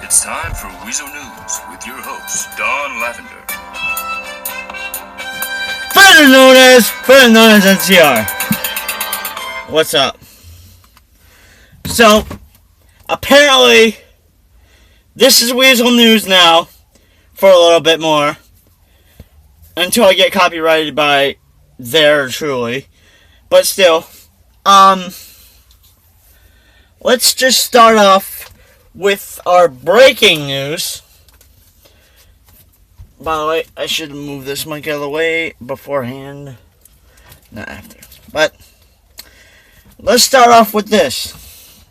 It's time for Wezile News with your host, Don Lavender. Further known as NCR. What's up? So, apparently, this is Wezile News now for a little bit more until I get copyrighted by there truly. But still, let's just start off with our breaking news. By the way, I should move this mic out of the way beforehand. Not after. But, let's start off with this.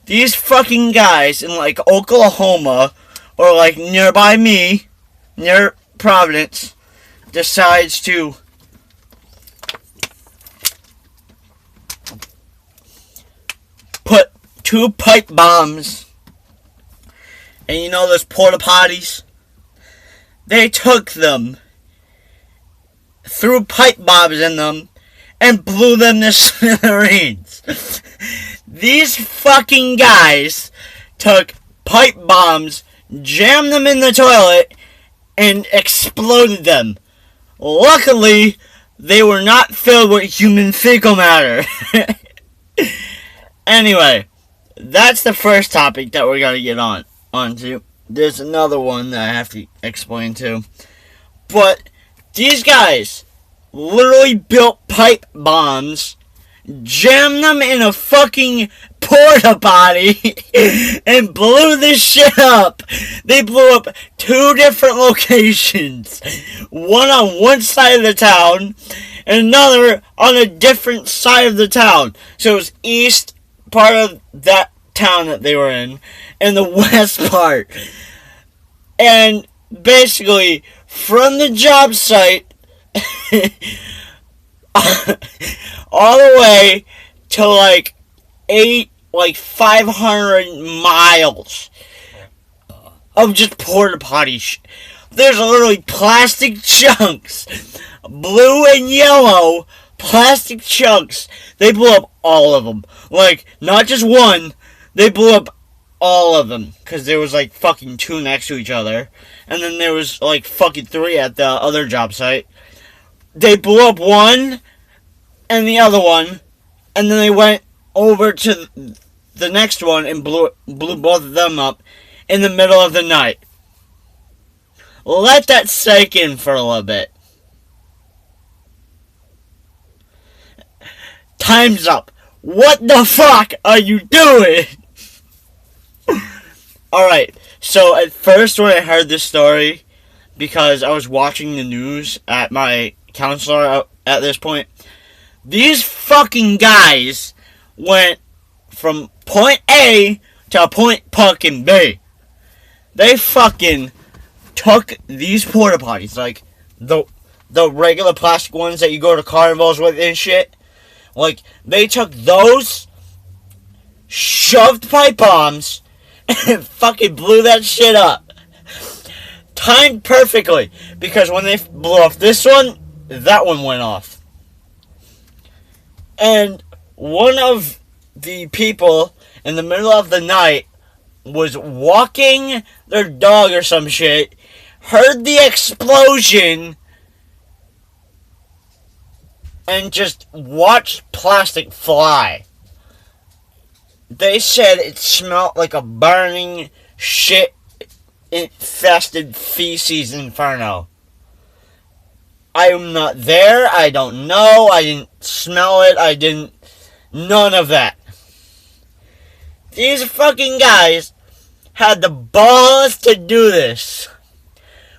These fucking guys in, like, Oklahoma, or, like, nearby me, near Providence, decides to put 2 pipe bombs, and you know those porta potties? They took them, threw pipe bombs in them, and blew them to smithereens. These fucking guys took pipe bombs, jammed them in the toilet, and exploded them. Luckily, they were not filled with human fecal matter. Anyway, that's the first topic that we're going to get onto. There's another one that I have to explain too. But these guys literally built pipe bombs, jammed them in a fucking porta potty, and blew this shit up. They blew up 2 different locations. One on one side of the town, and another on a different side of the town. So it was east part of that town that they were in, and the west part. And basically, from the job site all the way to like 500 miles of just porta potty shit. There's literally plastic chunks, blue and yellow plastic chunks. They blew up all of them. Like, not just one, they blew up all of them. Because there was like fucking 2 next to each other. And then there was like fucking 3 at the other job site. They blew up one and the other one. And then they went over to the next one and blew both of them up in the middle of the night. Let that sink in for a little bit. Time's up. What the fuck are you doing? Alright, so at first when I heard this story, because I was watching the news at my counselor at this point, these fucking guys went from point A to point fucking B. They fucking took these porta potties, like the regular plastic ones that you go to carnivals with and shit. Like, they took those, shoved pipe bombs, and fucking blew that shit up. Timed perfectly, because when they blew off this one, that one went off. And one of the people in the middle of the night was walking their dog or some shit, heard the explosion, and just watched plastic fly. They said it smelled like a burning, shit-infested feces inferno. I am not there. I don't know. I didn't smell it. None of that. These fucking guys had the balls to do this,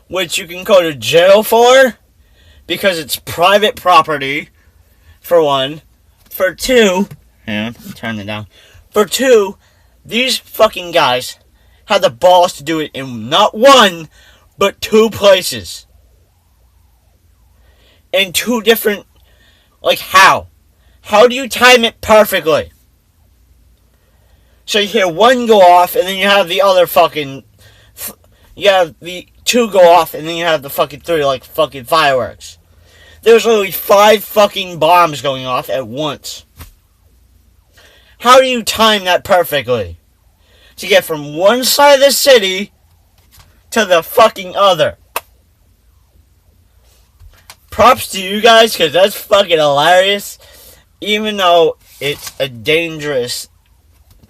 which you can go to jail for, because it's private property, for one. For 2, turn it down. For 2, these fucking guys had the balls to do it in not 1, but 2 places. In 2 different, like, how? How do you time it perfectly? So you hear one go off, and then you have the other fucking, you have the 2 go off, and then you have the fucking 3, like, fucking fireworks. There's literally 5 fucking bombs going off at once. How do you time that perfectly? to get from one side of the city to the fucking other. Props to you guys, because that's fucking hilarious. Even though it's a dangerous...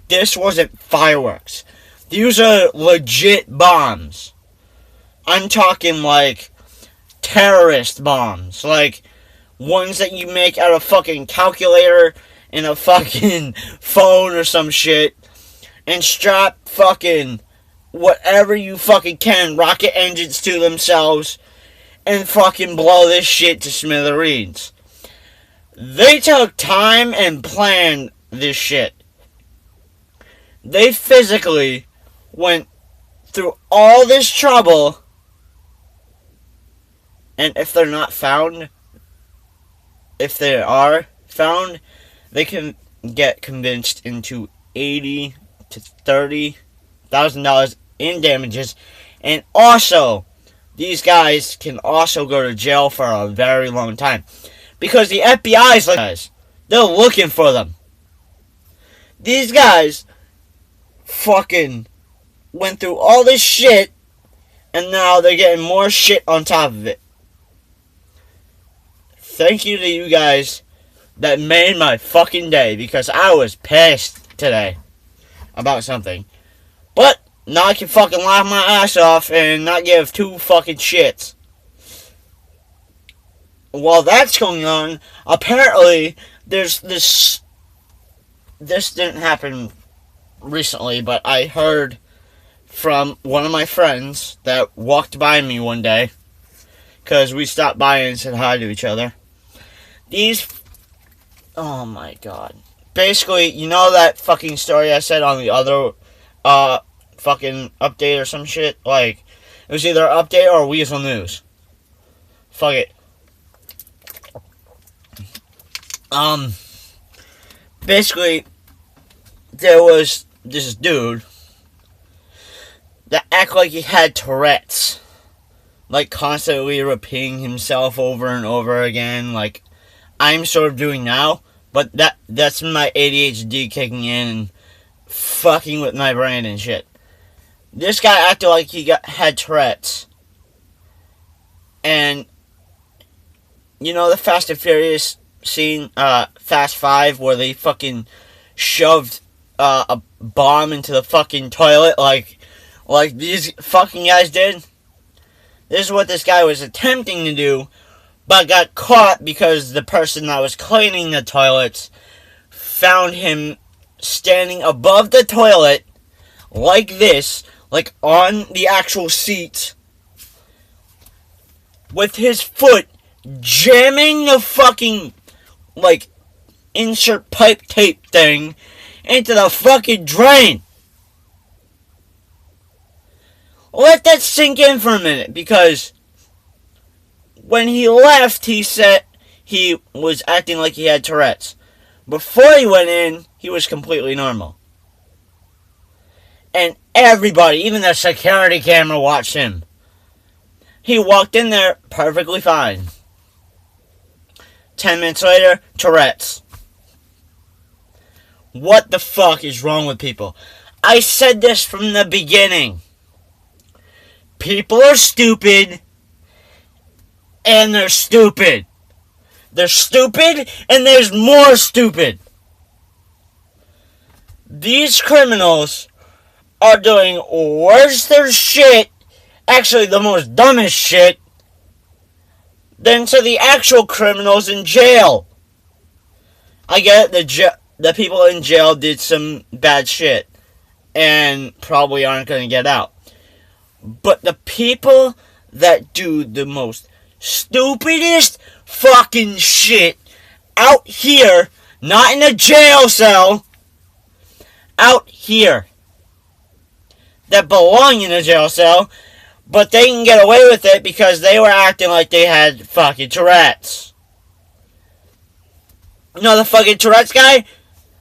This wasn't fireworks. These are legit bombs. I'm talking like terrorist bombs. Like ones that you make out of fucking calculator and a fucking phone or some shit. And strap fucking whatever you fucking can, rocket engines to themselves. And fucking blow this shit to smithereens. They took time and planned this shit. They physically went through all this trouble, and if they're not found, if they are found, they can get convinced into $80,000 to $30,000 in damages, and also, these guys can also go to jail for a very long time, because the FBI's like guys, they're looking for them. These guys fucking went through all this shit, and now they're getting more shit on top of it. Thank you to you guys that made my fucking day, because I was pissed today about something. But now I can fucking laugh my ass off and not give two fucking shits. While that's going on, apparently there's this didn't happen recently, but I heard from one of my friends that walked by me one day, because we stopped by and said hi to each other. Oh my god. Basically, you know that fucking story I said on the other fucking update or some shit? Like, it was either update or Weasel News. Fuck it. Basically, there was this dude that acted like he had Tourette's. Like, constantly repeating himself over and over again, like I'm sort of doing now. But that's my ADHD kicking in and fucking with my brain and shit. This guy acted like he had Tourette's. And, you know the Fast and Furious scene, Fast 5, where they fucking shoved a bomb into the fucking toilet like these fucking guys did? This is what this guy was attempting to do, but got caught because the person that was cleaning the toilets found him standing above the toilet like this, like on the actual seat, with his foot jamming the fucking, like, insert pipe tape thing into the fucking drain. Let that sink in for a minute, because when he left, he said he was acting like he had Tourette's. Before he went in, he was completely normal. And everybody, even the security camera, watched him. He walked in there perfectly fine. 10 minutes later, Tourette's. What the fuck is wrong with people? I said this from the beginning. People are stupid, and they're stupid. They're stupid, and there's more stupid. These criminals are doing worse their shit, actually the most dumbest shit, than to the actual criminals in jail. I get it, the people in jail did some bad shit, and probably aren't going to get out. But the people that do the most stupidest fucking shit out here, not in a jail cell, out here, that belong in a jail cell, but they can get away with it because they were acting like they had fucking Tourette's. You know the fucking Tourette's guy?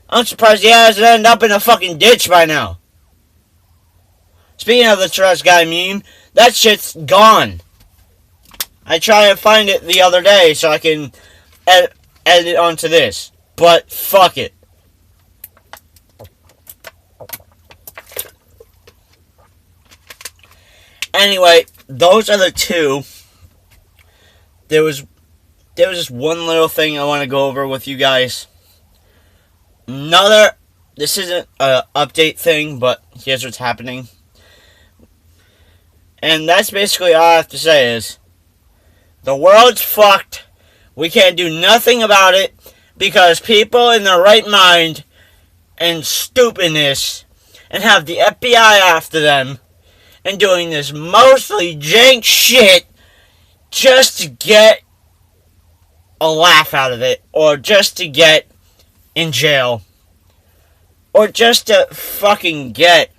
I'm surprised he hasn't ended up in a fucking ditch by now. Speaking of the Tourette's guy meme, that shit's gone. I tried to find it the other day so I can edit it onto this. But fuck it. Anyway, those are the two. There was just one little thing I want to go over with you guys. This isn't an update thing, but here's what's happening. And that's basically all I have to say is, the world's fucked. We can't do nothing about it because people in their right mind and stupidness and have the FBI after them and doing this mostly jank shit just to get a laugh out of it, or just to get in jail, or just to fucking get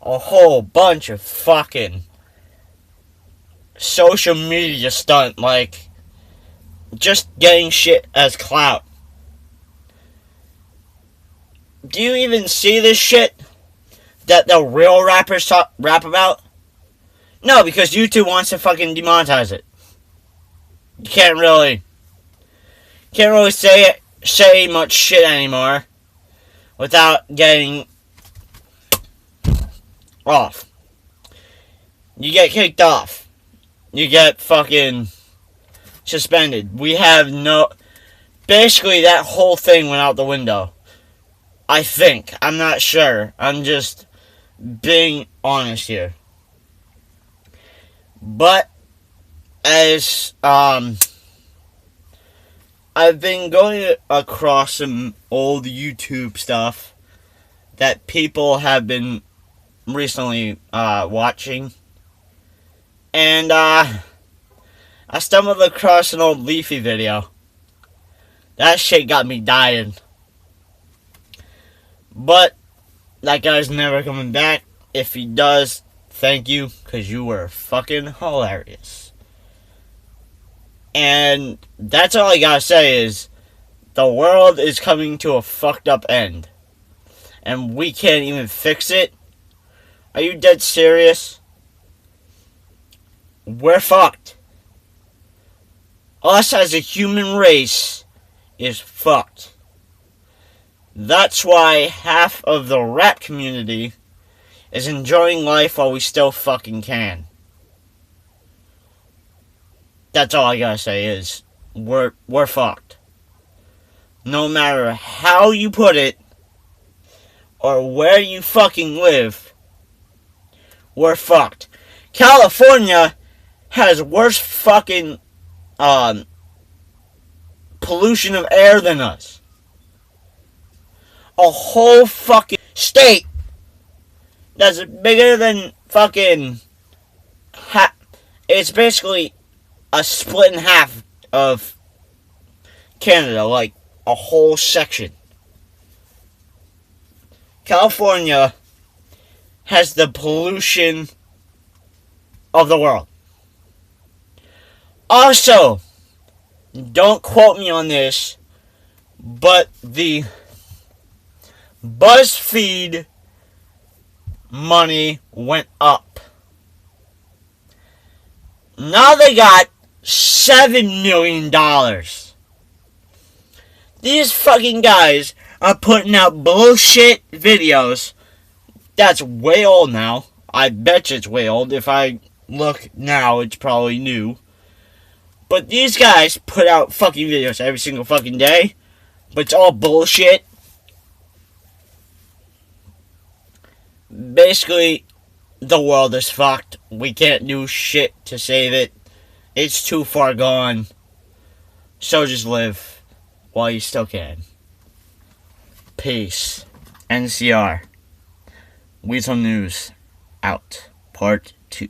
a whole bunch of fucking social media stunt, like just getting shit as clout. Do you even see this shit that the real rappers rap about? No, because YouTube wants to fucking demonetize it. You can't really say much shit anymore without getting off. You get kicked off. You get fucking suspended. Basically that whole thing went out the window. I think. I'm not sure. I'm just being honest here. But as I've been going across some old YouTube stuff that people have been recently watching. And I stumbled across an old Leafy video. That shit got me dying. But that guy's never coming back. If he does, thank you, because you were fucking hilarious. And that's all I gotta say is, the world is coming to a fucked up end. And we can't even fix it? Are you dead serious? We're fucked. Us as a human race is fucked. That's why half of the rap community is enjoying life while we still fucking can. That's all I gotta say is, we're fucked. No matter how you put it, or where you fucking live, we're fucked. California has worse fucking pollution of air than us. A whole fucking state that's bigger than fucking it's basically a split in half of Canada, like a whole section. California has the pollution of the world. Also, don't quote me on this, but the BuzzFeed money went up. Now they got $7 million. These fucking guys are putting out bullshit videos. That's way old now. I bet you it's way old. If I look now, it's probably new. But these guys put out fucking videos every single fucking day. But it's all bullshit. Basically, the world is fucked. We can't do shit to save it. It's too far gone. So just live while you still can. Peace. NCR. Wezile News. Out. Part 2.